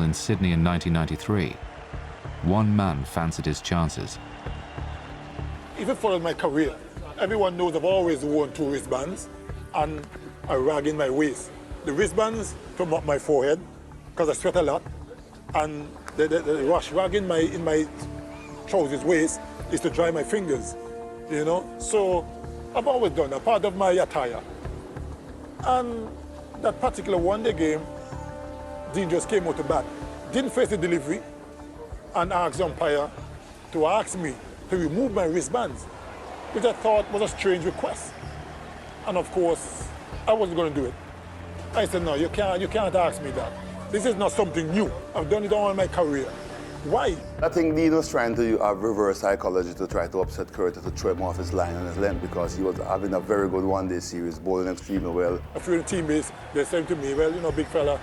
in Sydney in 1993, one man fancied his chances. If you follow my career, everyone knows I've always worn 2 wristbands and a rag in my waist. The wristbands to mop my forehead, because I sweat a lot, and the rush rag in my trousers waist is to dry my fingers, you know? So I've always done that, part of my attire. And that particular one-day game, Dean just came out to bat. Didn't face the delivery and asked the umpire to ask me to remove my wristbands, which I thought was a strange request. And of course, I wasn't going to do it. I said, no, you can't ask me that. This is not something new. I've done it all my career. Why? I think Dean was trying to have reverse psychology to try to upset Curtis, to throw him off his line and his length, because he was having a very good one-day series, bowling extremely well. A few of the teammates, they said to me, well, you know, big fella,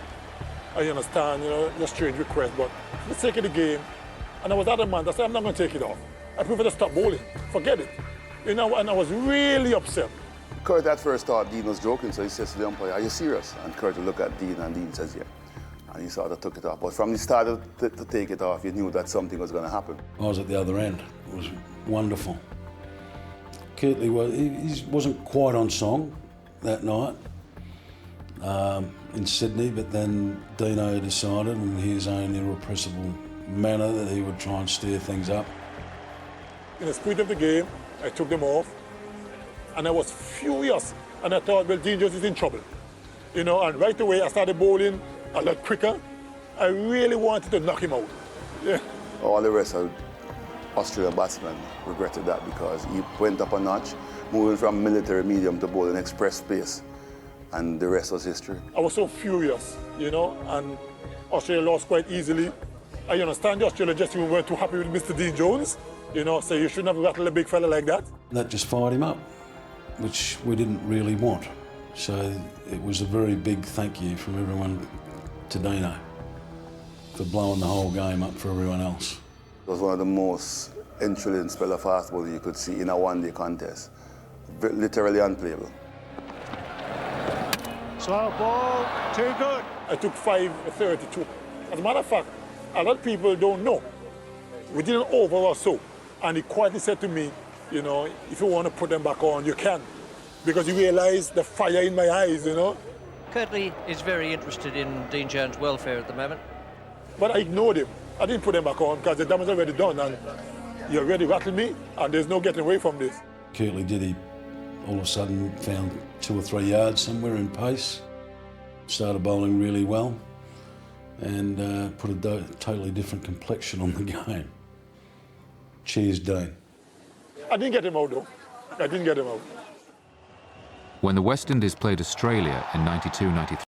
I understand, you know, your strange request, but for the sake of the game, and I was adamant, I said, I'm not going to take it off. I prefer to stop bowling, forget it. You know, and I was really upset. Curtis at first thought Dean was joking, so he says to the umpire, are you serious? And Curtis looked at Dean, and Dean says, yeah. And he sort of took it off. But from the start to take it off, you knew that something was going to happen. I was at the other end. It was wonderful. Curtly wasn't quite on song that night in Sydney, but then Dino decided in his own irrepressible manner that he would try and steer things up. In the spirit of the game, I took them off, and I was furious. And I thought, well, Dean Jones is in trouble. You know, and right away I started bowling a lot quicker. I really wanted to knock him out. Yeah. All the rest of Australian batsmen regretted that, because he went up a notch, moving from military medium to bowling express pace, and the rest was history. I was so furious, you know, and Australia lost quite easily. I understand the Australian dressing room weren't too happy with Mr. Dean Jones, you know, so you shouldn't have rattled a big fella like that. That just fired him up, which we didn't really want. So it was a very big thank you from everyone to Dino for blowing the whole game up for everyone else. It was one of the most thrilling spell of fastball you could see in a one-day contest. Literally unplayable. Slow ball, too good. I took 5.32. As a matter of fact, a lot of people don't know. We did an over or so, and he quietly said to me, you know, if you want to put them back on, you can, because you realize the fire in my eyes, you know. Curtly is very interested in Dean Jones' welfare at the moment. But I ignored him. I didn't put them back on because the damage already done, and you already rattled me, and there's no getting away from this. Curtly did, he all of a sudden found 2 or 3 yards somewhere in pace, started bowling really well, and put a totally different complexion on the game. Cheers, Dean. I didn't get him out, though. I didn't get him out. When the West Indies played Australia in 92-93,